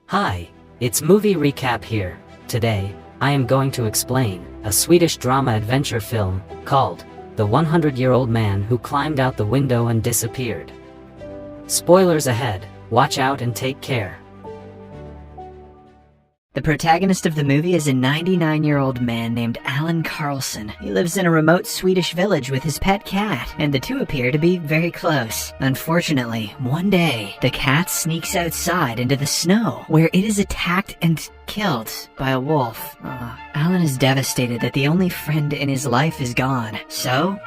Hi, it's Movie Recap here. Today, I am going to explain a Swedish drama adventure film called The 100-Year-Old Man Who Climbed Out the Window and Disappeared. Spoilers ahead, watch out and take care. The protagonist of the movie is a 99-year-old man named Allan Karlsson. He lives in a remote Swedish village with his pet cat, and the two appear to be very close. Unfortunately, one day, the cat sneaks outside into the snow, where it is attacked and killed by a wolf. Allan is devastated that the only friend in his life is gone, so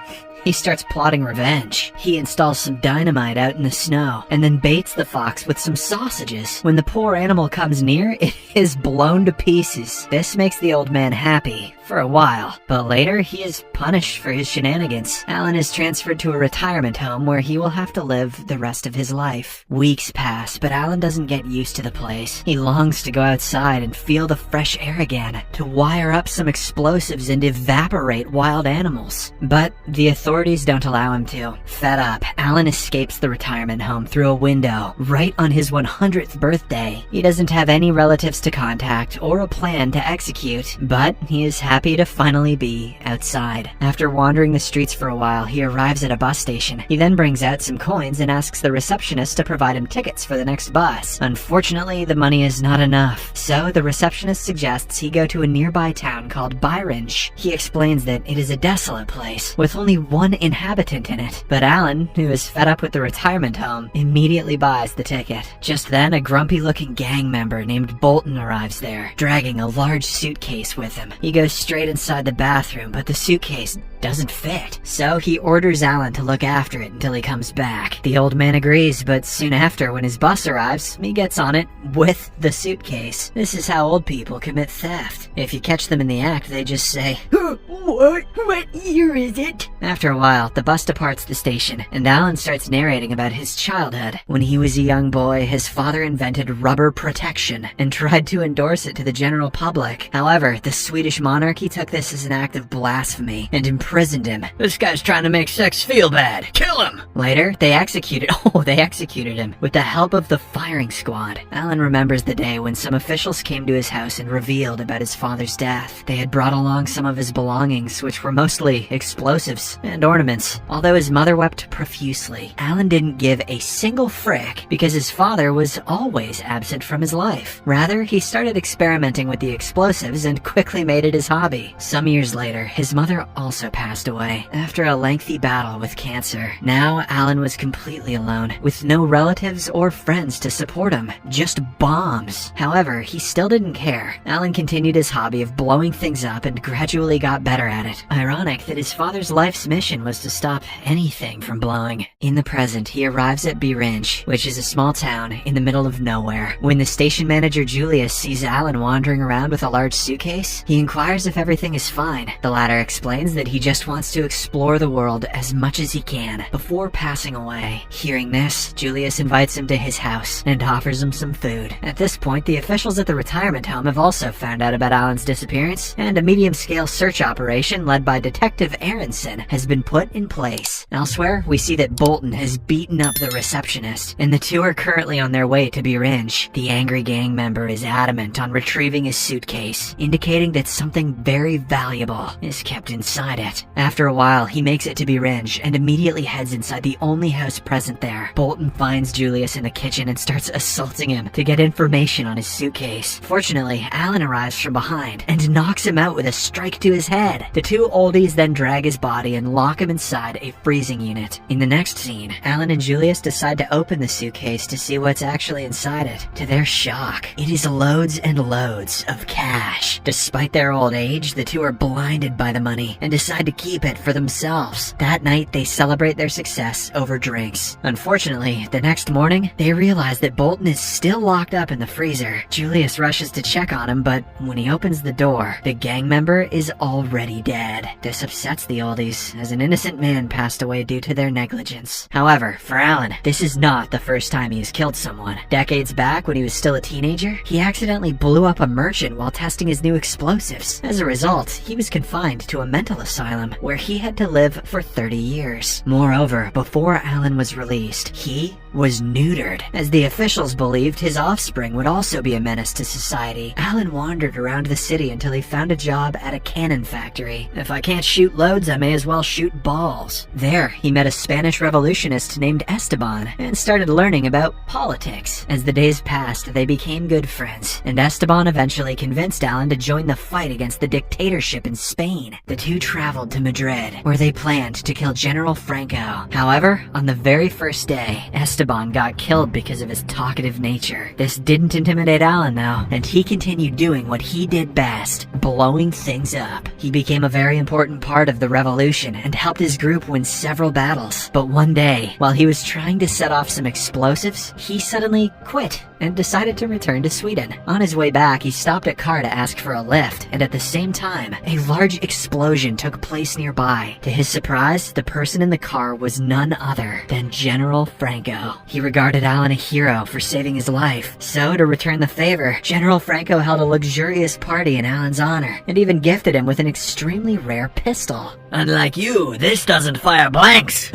he starts plotting revenge. He installs some dynamite out in the snow, and then baits the fox with some sausages. When the poor animal comes near, it is blown to pieces. This makes the old man happy for a while, but later he is punished for his shenanigans. Allan is transferred to a retirement home where he will have to live the rest of his life. Weeks pass, but Allan doesn't get used to the place. He longs to go outside and feel the fresh air again, to wire up some explosives and evaporate wild animals. But the authorities don't allow him to. Fed up, Allan escapes the retirement home through a window right on his 100th birthday. He doesn't have any relatives to contact or a plan to execute, but he is happy to finally be outside. After wandering the streets for a while, he arrives at a bus station. He then brings out some coins and asks the receptionist to provide him tickets for the next bus. Unfortunately, the money is not enough, so the receptionist suggests he go to a nearby town called Byringe. He explains that it is a desolate place with only one inhabitant in it, but Allan, who is fed up with the retirement home, immediately buys the ticket. Just then, a grumpy-looking gang member named Bolton arrives there, dragging a large suitcase with him. He goes straight inside the bathroom, but the suitcase doesn't fit, so he orders Allan to look after it until he comes back. The old man agrees, but soon after, when his bus arrives, he gets on it with the suitcase. This is how old people commit theft. If you catch them in the act, they just say, What year is it? After a while, the bus departs the station, and Allan starts narrating about his childhood. When he was a young boy, his father invented rubber protection and tried to endorse it to the general public. However, the Swedish monarchy took this as an act of blasphemy and imprisoned him. This guy's trying to make sex feel bad. Kill him! Later, they executed him with the help of the firing squad. Allan remembers the day when some officials came to his house and revealed about his father's death. They had brought along some of his belongings, which were mostly explosives and ornaments. Although his mother wept profusely, Allan didn't give a single frick because his father was always absent from his life. Rather, he started experimenting with the explosives and quickly made it his hobby. Some years later, his mother also passed away after a lengthy battle with cancer. Now, Allan was completely alone, with no relatives or friends to support him, just bombs. However, he still didn't care. Allan continued his hobby of blowing things up and gradually got better at it. Ironic that his father's life's mission was to stop anything from blowing. In the present, he arrives at Byringe, which is a small town in the middle of nowhere. When the station manager Julius sees Allan wandering around with a large suitcase, he inquires if everything is fine. The latter explains that he just wants to explore the world as much as he can before passing away. Hearing this, Julius invites him to his house and offers him some food. At this point, the officials at the retirement home have also found out about Allan's disappearance, and a medium-scale search operation led by Detective Aronson has been put in place. Elsewhere, we see that Bolton has beaten up the receptionist, and the two are currently on their way to Byringe. The angry gang member is adamant on retrieving his suitcase, indicating that something very valuable is kept inside it. After a while, he makes it to Byringe and immediately heads inside the only house present there. Bolton finds Julius in the kitchen and starts assaulting him to get information on his suitcase. Fortunately, Allan arrives from behind and knocks him out with a strike to his head. The two oldies then drag his body and lock him inside a freezing unit. In the next scene, Allan and Julius decide to open the suitcase to see what's actually inside it. To their shock, it is loads and loads of cash. Despite their old age, the two are blinded by the money and decide to keep it for themselves. That night, they celebrate their success over drinks. Unfortunately, the next morning, they realize that Bolton is still locked up in the freezer. Julius rushes to check on him, but when he opens the door, the gang member is already dead. This upsets the oldies, as an innocent man passed away due to their negligence. However, for Allan, this is not the first time he has killed someone. Decades back, when he was still a teenager, he accidentally blew up a merchant while testing his new explosives. As a result, he was confined to a mental asylum, where he had to live for 30 years. Moreover, before Allan was released, he was neutered, as the officials believed his offspring would also be a menace to society. Allan wandered around the city until he found a job at a cannon factory. If I can't shoot loads, I may as well shoot balls. There, he met a Spanish revolutionist named Esteban and started learning about politics. As the days passed, they became good friends, and Esteban eventually convinced Allan to join the fight against the dictatorship in Spain. The two traveled to Madrid, where they planned to kill General Franco. However, on the very first day, Esteban got killed because of his talkative nature. This didn't intimidate Allan though, and he continued doing what he did best, blowing things up. He became a very important part of the revolution and helped his group win several battles. But one day, while he was trying to set off some explosives, he suddenly quit and decided to return to Sweden. On his way back, he stopped at car to ask for a lift, and at the same time, a large explosion took place nearby. To his surprise, the person in the car was none other than General Franco. He regarded Allan a hero for saving his life, so to return the favor, General Franco held a luxurious party in Allan's honor, and even gifted him with an extremely rare pistol. Unlike you, this doesn't fire blanks.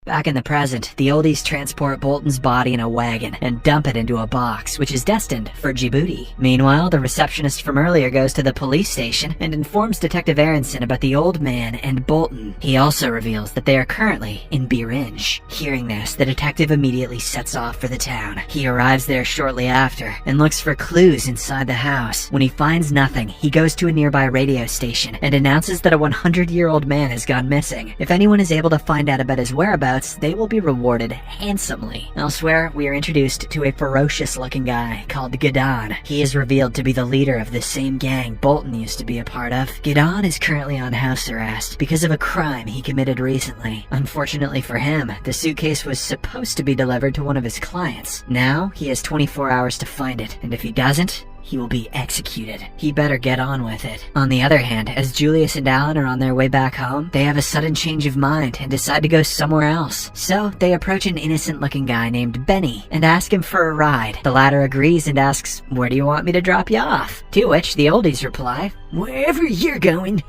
Back in the present, the oldies transport Bolton's body in a wagon and dump it into a box, which is destined for Djibouti. Meanwhile, the receptionist from earlier goes to the police station and informs Detective Aronson about the old man and Bolton. He also reveals that they are currently in Birinj. Hearing this, the detective immediately sets off for the town. He arrives there shortly after and looks for clues inside the house. When he finds nothing, he goes to a nearby radio station and announces that a 100-year-old man has gone missing. If anyone is able to find out about his whereabouts, they will be rewarded handsomely. Elsewhere, we are introduced to a ferocious-looking guy called Gideon. He is revealed to be the leader of the same gang Bolton used to be a part of. Gideon is currently on house arrest because of a crime he committed recently. Unfortunately for him, the suitcase was supposed to be delivered to one of his clients. Now, he has 24 hours to find it, and if he doesn't, he will be executed. He better get on with it. On the other hand, as Julius and Allan are on their way back home, they have a sudden change of mind and decide to go somewhere else. So, they approach an innocent-looking guy named Benny and ask him for a ride. The latter agrees and asks, "Where do you want me to drop you off?" To which the oldies reply, "Wherever you're going."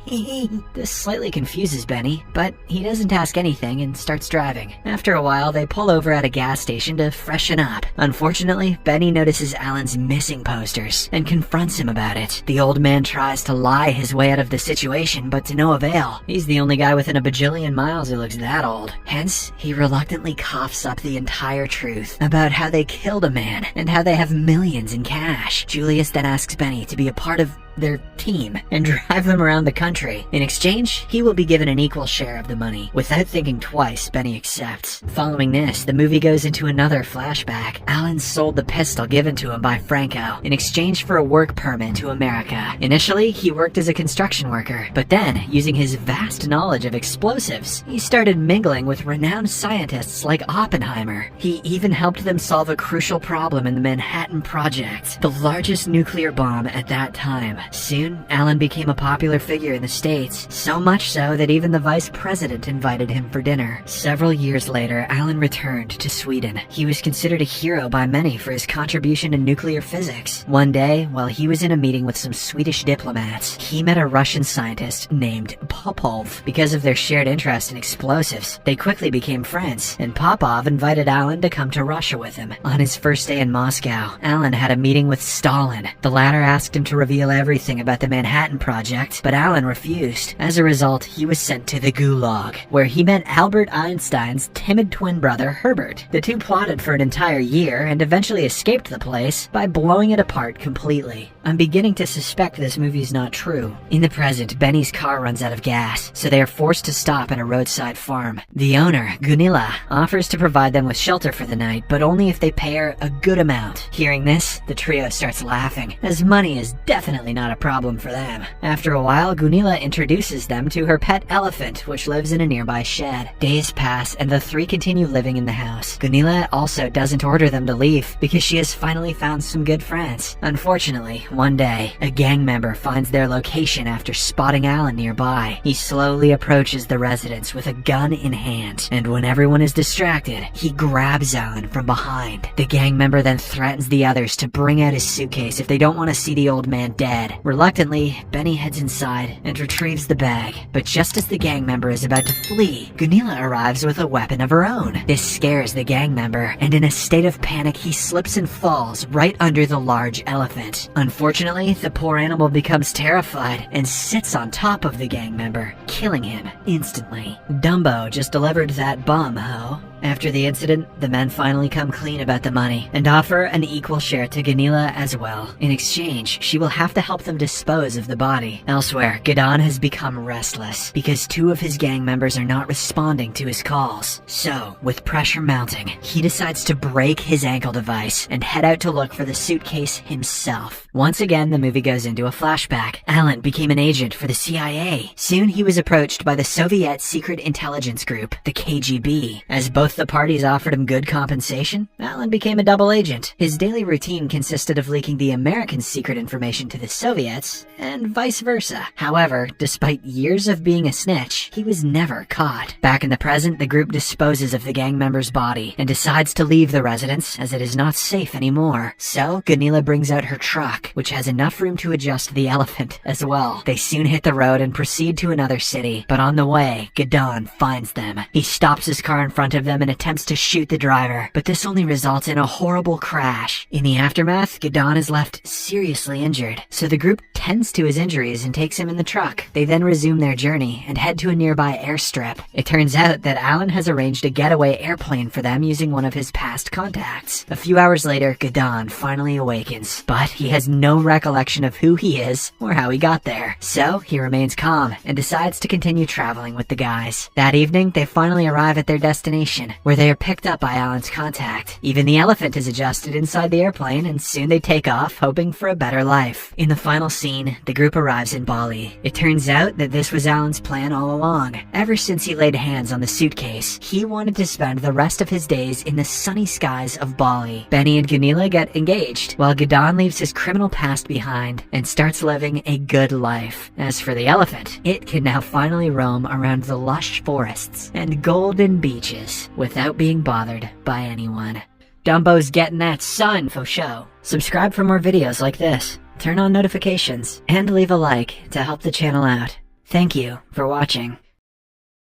This slightly confuses Benny, but he doesn't ask anything and starts driving. After a while, they pull over at a gas station to freshen up. Unfortunately, Benny notices Allan's missing posters and confronts him about it. The old man tries to lie his way out of the situation, but to no avail. He's the only guy within a bajillion miles who looks that old. Hence, he reluctantly coughs up the entire truth about how they killed a man and how they have millions in cash. Julius then asks Benny to be a part of their team and drive them around the country. In exchange, he will be given an equal share of the money. Without thinking twice, Benny accepts. Following this, the movie goes into another flashback. Allan sold the pistol given to him by Franco in exchange for a work permit to America. Initially, he worked as a construction worker, but then, using his vast knowledge of explosives, he started mingling with renowned scientists like Oppenheimer. He even helped them solve a crucial problem in the Manhattan Project, the largest nuclear bomb at that time. Soon, Allan became a popular figure in the States, so much so that even the vice president invited him for dinner. Several years later, Allan returned to Sweden. He was considered a hero by many for his contribution to nuclear physics. One day, while he was in a meeting with some Swedish diplomats, he met a Russian scientist named Popov. Because of their shared interest in explosives, they quickly became friends, and Popov invited Allan to come to Russia with him. On his first day in Moscow, Allan had a meeting with Stalin. The latter asked him to reveal everything about the Manhattan Project, but Allan refused. As a result, he was sent to the Gulag, where he met Albert Einstein's timid twin brother Herbert. The two plotted for an entire year and eventually escaped the place by blowing it apart completely. I'm beginning to suspect this movie's not true. In the present, Benny's car runs out of gas, so they are forced to stop at a roadside farm. The owner, Gunilla, offers to provide them with shelter for the night, but only if they pay her a good amount. Hearing this, the trio starts laughing, as money is definitely not a problem for them. After a while, Gunilla introduces them to her pet elephant, which lives in a nearby shed. Days pass, and the three continue living in the house. Gunilla also doesn't order them to leave, because she has finally found some good friends. Unfortunately, one day, a gang member finds their location after spotting Allan nearby. He slowly approaches the residence with a gun in hand, and when everyone is distracted, he grabs Allan from behind. The gang member then threatens the others to bring out his suitcase if they don't want to see the old man dead. dead. Reluctantly, Benny heads inside and retrieves the bag. But just as the gang member is about to flee, Gunilla arrives with a weapon of her own. This scares the gang member, and in a state of panic, he slips and falls right under the large elephant. Unfortunately, the poor animal becomes terrified and sits on top of the gang member, killing him instantly. Dumbo just delivered that bum, ho. After the incident, the men finally come clean about the money and offer an equal share to Gunilla as well. In exchange, she will have to help them dispose of the body. Elsewhere, Gideon has become restless because 2 of his gang members are not responding to his calls. So, with pressure mounting, he decides to break his ankle device and head out to look for the suitcase himself. Once again, the movie goes into a flashback. Allan became an agent for the CIA. Soon he was approached by the Soviet Secret Intelligence Group, the KGB. As both the parties offered him good compensation, Allan became a double agent. His daily routine consisted of leaking the American secret information to the Soviets, and vice versa. However, despite years of being a snitch, he was never caught. Back in the present, the group disposes of the gang member's body and decides to leave the residence as it is not safe anymore. So, Gunilla brings out her truck, which has enough room to adjust the elephant as well. They soon hit the road and proceed to another city, but on the way, Gideon finds them. He stops his car in front of them and attempts to shoot the driver, but this only results in a horrible crash. In the aftermath, Gideon is left seriously injured, so the group tends to his injuries and takes him in the truck. They then resume their journey and head to a nearby airstrip. It turns out that Allan has arranged a getaway airplane for them using one of his past contacts. A few hours later, Gideon finally awakens, but he has no recollection of who he is or how he got there. So, he remains calm and decides to continue traveling with the guys. That evening, they finally arrive at their destination, where they are picked up by Allan's contact. Even the elephant is adjusted inside the airplane, and soon they take off, hoping for a better life. In the final scene, the group arrives in Bali. It turns out that this was Allan's plan all along. Ever since he laid hands on the suitcase, he wanted to spend the rest of his days in the sunny skies of Bali. Benny and Gunilla get engaged, while Gideon leaves his criminal past behind and starts living a good life. As for the elephant, it can now finally roam around the lush forests and golden beaches without being bothered by anyone. Dumbo's getting that sun for show. Subscribe for more videos like this, turn on notifications, and leave a like to help the channel out. Thank you for watching.